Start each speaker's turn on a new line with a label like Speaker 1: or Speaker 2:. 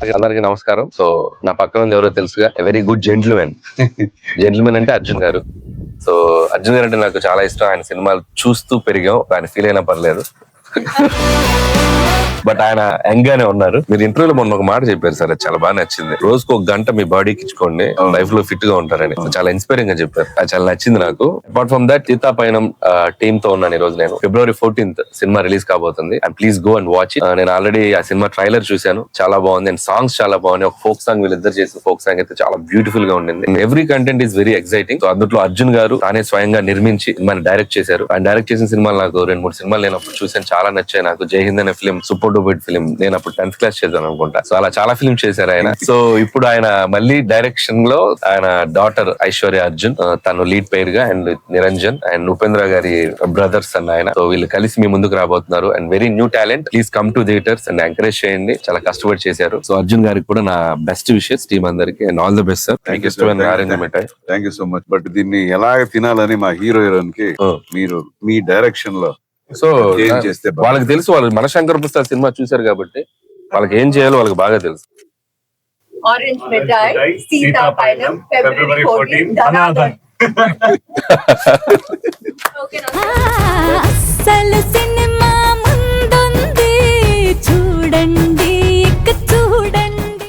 Speaker 1: అందరికీ నమస్కారం. సో నా పక్కన ఉంది ఎవరో తెలుసుగా, వెరీ గుడ్ జెంటిల్మెన్. జెంటిల్మెన్ అంటే అర్జున్ గారు. సో అర్జున్ గారు అంటే నాకు చాలా ఇష్టం. ఆయన సినిమాలు చూస్తూ పెరిగాం. ఆయన ఫీల్ అయినా పర్లేదు. బట్ ఆయన యంగ్ గానే ఉన్నారు. మీరు ఇంటర్వ్యూలో మొన్న ఒక మాట చెప్పారు సార్, అది చాలా బాగా నచ్చింది. రోజుకు ఒక గంట మీ బాడీకి ఇచ్చుకోండి, లైఫ్ లో ఫిట్ గా ఉంటారని. చాలా ఇన్స్పైరింగ్ గా చెప్పారు. అది చాలా నచ్చింది నాకు. అపార్ట్ ఫ్రమ్ దట్, సీతాపయనం టీమ్ తో ఉన్నాను ఈ రోజు. నేను February 14th సినిమా రిలీజ్ కాబోతుంది. And please go and watch it. నేను ఆల్రెడీ ఆ సినిమా ట్రైలర్ చూశాను, చాలా బాగుంది. అండ్ సాంగ్స్ చాలా బాగున్నాయి. ఒక ఫోక్ సాంగ్ వీళ్ళిద్దరు చేసిన ఫోక్ సాంగ్ అయితే చాలా బ్యూటిఫుల్ గా ఉండింది. Every content is very exciting. So అందులో అర్జున్ గారు తానే స్వయంగా నిర్మించి మన డైరెక్ట్ చేశారు. ఆయన డైరెక్ట్ చేసిన సినిమాలు నాకు 2-3 సినిమాలు నేను అప్పుడు చూసాను, చాలా నచ్చాయి నాకు. జై హింద్ అనే ఫిలిం సూపర్ డూపర్ ఫిలిం. నేను అప్పుడు 10th క్లాస్ చేశాను అనుకుంటా. సో అలా చాలా ఫిల్మ్ చేశారు ఆయన. సో ఇప్పుడు ఆయన మళ్ళీ డైరెక్షన్ లో ఆయన డాటర్ ఐశ్వర్య అర్జున్, తను లీడ్ పేర్ గా, అండ్ నిరంజన్ అండ్ ఉపేంద్ర గారి బ్రదర్స్ అన్న ఆయన. సో వీళ్ళు కలిసి మీ ముందుకు రాబోతున్నారు. And very new talent. Please come to theatres and encourage చేయండి. చాలా కష్టపడి చేశారు. సో అర్జున్ గారికి కూడా నా బెస్ట్ విషెస్ టీమ్ అందరికి. And all the best sir.
Speaker 2: Thank you so much. But దీన్ని ఎలాగ తినాలని మా హీరోయిన్ కి మీరు మీ డైరెక్షన్ లో
Speaker 1: సో
Speaker 2: ఏం చేస్తే
Speaker 1: వాళ్ళకి తెలుసు, వాళ్ళు మనశంకర్ ప్రసాద్ సినిమా చూశారు కాబట్టి వాళ్ళకి ఏం చేయాలో వాళ్ళకి బాగా తెలుసు.
Speaker 3: ఆరెంజ్ మిఠాయి, సీతాపైనం, February 14 ధనాధన్.
Speaker 4: అస్సలు సినిమా